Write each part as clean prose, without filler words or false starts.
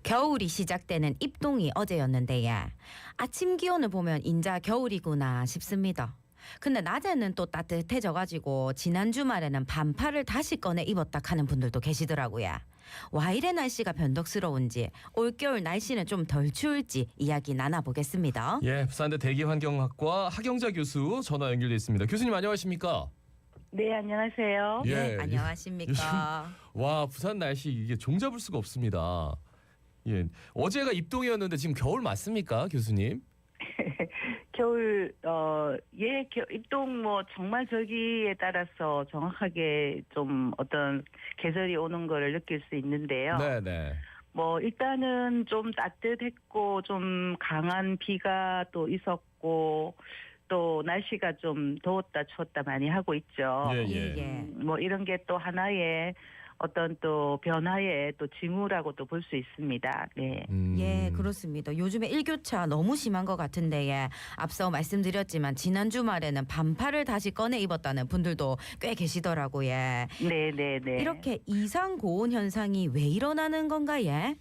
겨울이 시작되는 입동이 어제였는데 아침 기온을 보면 인자 겨울이구나 싶습니다. 근데 낮에는 또 따뜻해져가지고 지난 주말에는 반팔을 다시 꺼내 입었다 하는 분들도 계시더라고요. 와 이래 날씨가 변덕스러운지 올겨울 날씨는 좀 덜 추울지 이야기 나눠보겠습니다. 예, 부산대 대기환경학과 하경자 교수 전화 연결돼 있습니다. 교수님 안녕하십니까? 네, 안녕하세요. 예, 네, 안녕하십니까? 와 부산 날씨 이게 종잡을 수가 없습니다. 예, 어제가 입동이었는데 지금 겨울 맞습니까, 교수님? 겨울, 입동 정말 저기에 따라서 정확하게 좀 어떤 계절이 오는 거를 느낄 수 있는데요. 네네. 일단은 좀 따뜻했고 좀 강한 비가 또 있었고 또 날씨가 좀 더웠다 추웠다 많이 하고 있죠. 예. 이런 게 또 하나의 어떤 또 변화의 또 징후라고 또 볼 수 있습니다. 네. 예, 그렇습니다. 요즘에 일교차 너무 심한 것 같은데 앞서 말씀드렸지만 지난 주말에는 반팔을 다시 꺼내 입었다는 분들도 꽤 계시더라고요. 네. 이렇게 이상 고온 현상이 왜 일어나는 건가요?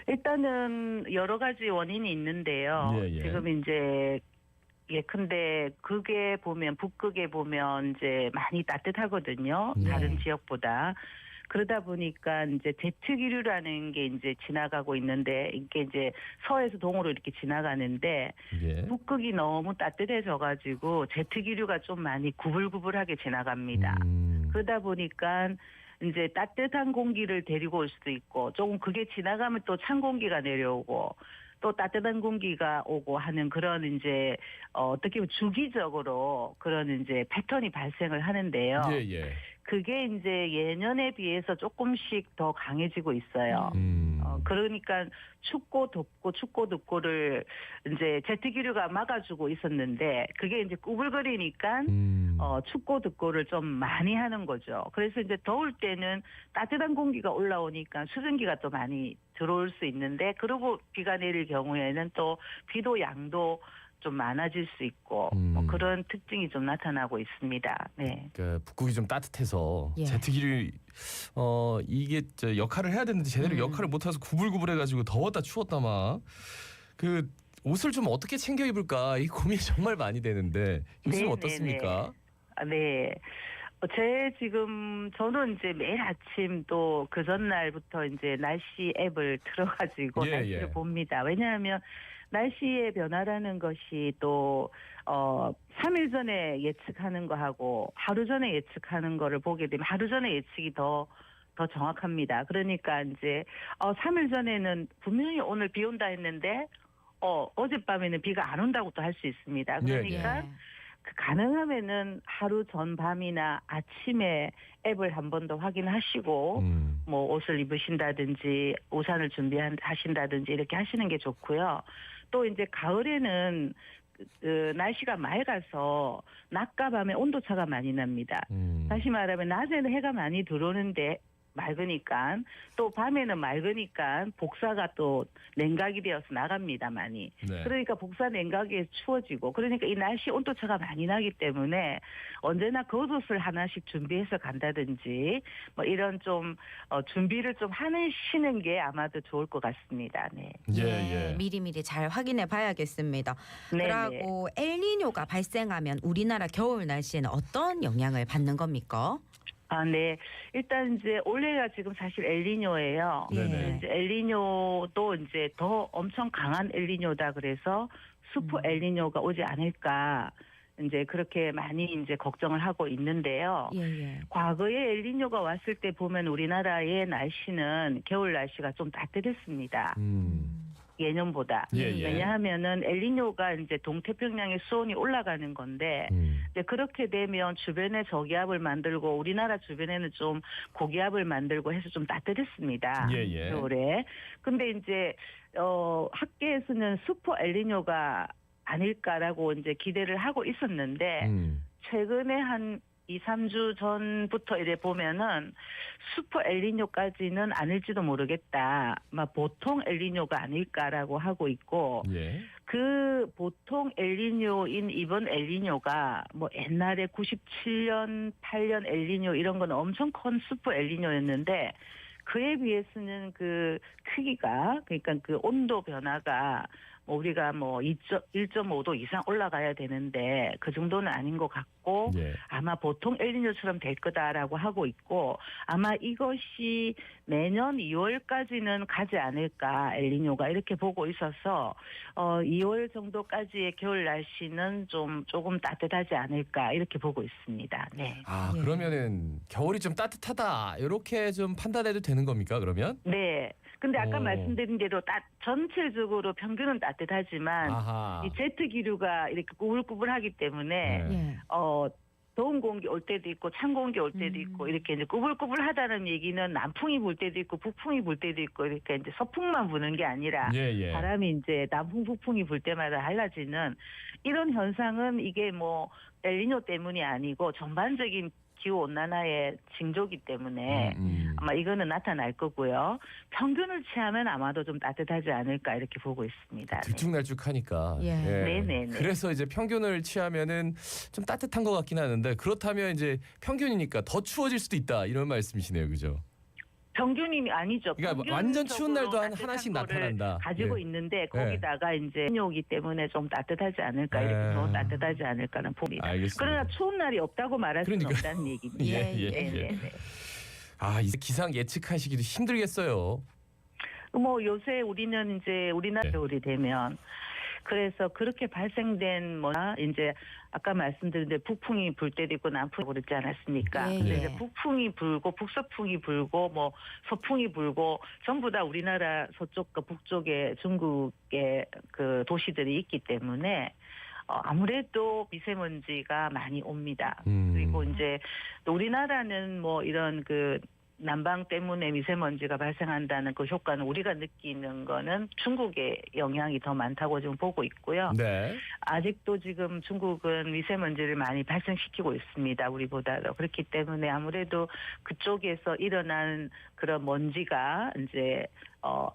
일단은 여러 가지 원인이 있는데요. 예. 지금 이제 근데 북극에 보면 이제 많이 따뜻하거든요. 네. 다른 지역보다. 그러다 보니까 이제 제트기류라는 게 이제 지나가고 있는데 이게 이제 서에서 동으로 이렇게 지나가는데 예. 북극이 너무 따뜻해져가지고 제트기류가 좀 많이 구불구불하게 지나갑니다. 그러다 보니까 이제 따뜻한 공기를 데리고 올 수도 있고 조금 그게 지나가면 또 찬 공기가 내려오고 또 따뜻한 공기가 오고 하는 그런 이제 어떻게 보면 주기적으로 그런 이제 패턴이 발생을 하는데요. 예. 그게 이제 예년에 비해서 조금씩 더 강해지고 있어요. 그러니까 춥고 덥고를 이제 제트기류가 막아주고 있었는데 그게 이제 꾸불거리니까 춥고 덥고를 좀 많이 하는 거죠. 그래서 이제 더울 때는 따뜻한 공기가 올라오니까 수증기가 또 많이 들어올 수 있는데 그러고 비가 내릴 경우에는 또 비도 양도 좀 많아질 수 있고 그런 특징이 좀 나타나고 있습니다. 네. 그러니까 북극이 좀 따뜻해서 예. 제트기류 이게 역할을 해야 되는데 제대로 역할을 못해서 구불구불해가지고 더웠다 추웠다 막 그 옷을 좀 어떻게 챙겨 입을까 이 고민이 정말 많이 되는데 교수님 어떻습니까? 네. 저는 이제 매일 아침 또 그 전날부터 이제 날씨 앱을 틀어가지고 날씨를 봅니다. 왜냐하면 날씨의 변화라는 것이 또 3일 전에 예측하는 거하고 하루 전에 예측하는 거를 보게 되면 하루 전에 예측이 더 정확합니다. 그러니까 이제 3일 전에는 분명히 오늘 비 온다 했는데 어젯밤에는 비가 안 온다고 또 할 수 있습니다. 그러니까 가능하면은 하루 전 밤이나 아침에 앱을 한 번 더 확인하시고 옷을 입으신다든지 우산을 준비하신다든지 이렇게 하시는 게 좋고요. 또 이제 가을에는 날씨가 맑아서 낮과 밤에 온도차가 많이 납니다. 다시 말하면 낮에는 해가 많이 들어오는데 맑으니까 또 밤에는 맑으니까 복사가 또 냉각이 되어서 나갑니다 많이. 네. 그러니까 복사 냉각이 추워지고 그러니까 이 날씨 온도차가 많이 나기 때문에 언제나 겉옷을 하나씩 준비해서 간다든지 이런 좀 준비를 좀 하시는 게 아마도 좋을 것 같습니다. 네. 예. 미리미리 잘 확인해 봐야겠습니다. 네. 그리고 엘니뇨가 발생하면 우리나라 겨울 날씨에는 어떤 영향을 받는 겁니까? 네. 일단 이제 올해가 지금 사실 엘니뇨예요. 네네. 이제 엘니뇨도 이제 더 엄청 강한 엘니뇨다 그래서 슈퍼 엘니뇨가 오지 않을까 이제 그렇게 많이 이제 걱정을 하고 있는데요. 과거에 엘니뇨가 왔을 때 보면 우리나라의 날씨는 겨울 날씨가 좀 따뜻했습니다. 예년보다. 왜냐하면은 엘니뇨가 이제 동태평양의 수온이 올라가는 건데 이제 그렇게 되면 주변에 저기압을 만들고 우리나라 주변에는 좀 고기압을 만들고 해서 좀 따뜻했습니다. 겨울에. 근데 이제 학계에서는 슈퍼 엘니뇨가 아닐까라고 이제 기대를 하고 있었는데 최근에 한 2, 3주 전부터 이래 보면은 슈퍼 엘니뇨까지는 아닐지도 모르겠다. 보통 엘니뇨가 아닐까라고 하고 있고 그 보통 엘니뇨인 이번 엘니뇨가 옛날에 97년, 8년 엘니뇨 이런 건 엄청 큰 슈퍼 엘니뇨였는데 그에 비해서는 그 크기가 그러니까 그 온도 변화가 우리가 뭐 1.5도 이상 올라가야 되는데 그 정도는 아닌 것 같고 예. 아마 보통 엘니뇨처럼 될 거다라고 하고 있고 아마 이것이 내년 2월까지는 가지 않을까 엘니뇨가 이렇게 보고 있어서 2월 정도까지의 겨울 날씨는 조금 따뜻하지 않을까 이렇게 보고 있습니다. 네. 아 예. 그러면은 겨울이 좀 따뜻하다 이렇게 좀 판단해도 되는 겁니까 그러면? 네. 근데 아까 오. 말씀드린 대로 전체적으로 평균은 따뜻하지만 아하. 이 제트 기류가 이렇게 꾸불꾸불하기 때문에 네. 예. 더운 공기 올 때도 있고 찬 공기 올 때도 있고 이렇게 이제 꾸불꾸불하다는 얘기는 남풍이 불 때도 있고 북풍이 불 때도 있고 이렇게 이제 서풍만 부는 게 아니라 예. 바람이 이제 남풍 북풍이 불 때마다 달라지는 이런 현상은 이게 뭐 엘니뇨 때문이 아니고 전반적인 기후 온난화의 징조기 때문에 아마 이거는 나타날 거고요. 평균을 취하면 아마도 좀 따뜻하지 않을까 이렇게 보고 있습니다. 들쭉날쭉하니까. 예. 네네네. 그래서 이제 평균을 취하면은 좀 따뜻한 것 같긴 하는데 그렇다면 이제 평균이니까 더 추워질 수도 있다 이런 말씀이시네요, 그죠? 평균이 아니죠. 그러니까 완전 추운 날도 평균적으로 하나씩 따뜻한 거를 나타난다. 가지고 예. 있는데 거기다가 이제 엘니뇨이기 때문에 좀 따뜻하지 않을까 이렇게 더 따뜻하지 않을까는 봅니다. 알겠습니다. 그러나 추운 날이 없다고 말할 수는 그러니까. 없다는 얘기입니다. 예. 네네네. 아 이제 기상 예측하시기도 힘들겠어요. 뭐 요새 우리는 이제 우리나라 네. 겨울이 되면 그래서 그렇게 발생된 뭐나 이제 아까 말씀드린 대로 북풍이 불 때도 있고 남풍이 불지 않았습니까? 예, 근데 예. 이제 북풍이 불고 북서풍이 불고 뭐 서풍이 불고 전부 다 우리나라 서쪽과 북쪽에 중국의 그 도시들이 있기 때문에 아무래도 미세먼지가 많이 옵니다. 그리고 이제 또 우리나라는 뭐 이런 그 난방 때문에 미세먼지가 발생한다는 그 효과는 우리가 느끼는 거는 중국의 영향이 더 많다고 지금 보고 있고요. 네. 아직도 지금 중국은 미세먼지를 많이 발생시키고 있습니다. 우리보다도. 그렇기 때문에 아무래도 그쪽에서 일어난 그런 먼지가 이제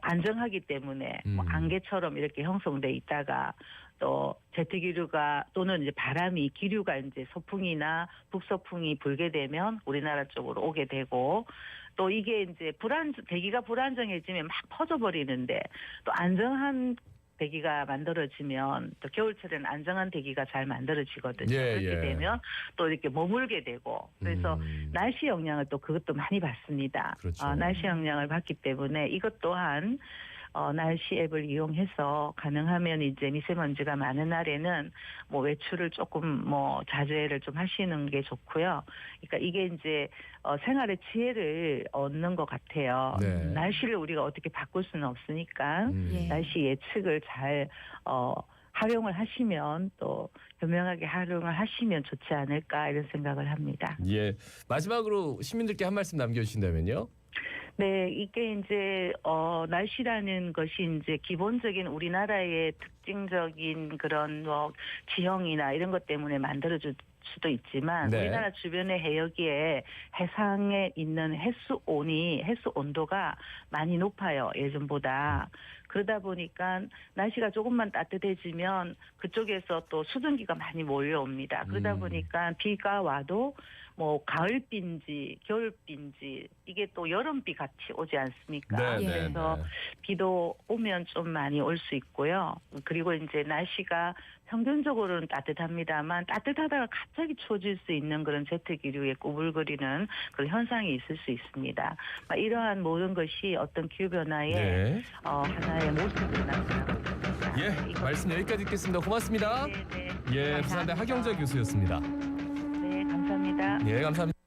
안정하기 때문에 뭐 안개처럼 이렇게 형성돼 있다가 또 제트 기류가 또는 이제 바람이 기류가 이제 서풍이나 북서풍이 불게 되면 우리나라 쪽으로 오게 되고 또 이게 이제 대기가 불안정해지면 막 퍼져버리는데 또 안정한 대기가 만들어지면 또 겨울철에는 안정한 대기가 잘 만들어지거든요. 예, 그렇게 예. 되면 또 이렇게 머물게 되고 그래서 날씨 영향을 또 그것도 많이 받습니다. 그렇죠. 날씨 영향을 받기 때문에 이것 또한 날씨 앱을 이용해서 가능하면 이제 미세먼지가 많은 날에는 뭐 외출을 조금 뭐 자제를 좀 하시는 게 좋고요. 그러니까 이게 이제 생활의 지혜를 얻는 것 같아요. 네. 날씨를 우리가 어떻게 바꿀 수는 없으니까 예. 날씨 예측을 잘 활용을 하시면 또 현명하게 활용을 하시면 좋지 않을까 이런 생각을 합니다. 예. 마지막으로 시민들께 한 말씀 남겨주신다면요. 네, 이게 이제 날씨라는 것이 이제 기본적인 우리나라의 특징적인 그런 뭐 지형이나 이런 것 때문에 만들어질 수도 있지만 네. 우리나라 주변의 해역에 해상에 있는 해수 온도가 많이 높아요. 예전보다. 그러다 보니까 날씨가 조금만 따뜻해지면 그쪽에서 또 수증기가 많이 몰려옵니다. 그러다 보니까 비가 와도 뭐 가을비인지 겨울비인지 이게 또 여름비 같이 오지 않습니까? 네, 그래서 비도 오면 좀 많이 올 수 있고요. 그리고 이제 날씨가 평균적으로는 따뜻합니다만 따뜻하다가 갑자기 추워질 수 있는 그런 제트 기류에 꾸불거리는 그런 현상이 있을 수 있습니다. 이러한 모든 것이 어떤 기후 변화의 네. 하나의 모습을 나타나고 있습니다. 예. 말씀 여기까지 듣겠습니다. 고맙습니다. 네. 예. 부산대 하경자 교수였습니다. 네, 감사합니다. 예, 감사합니다.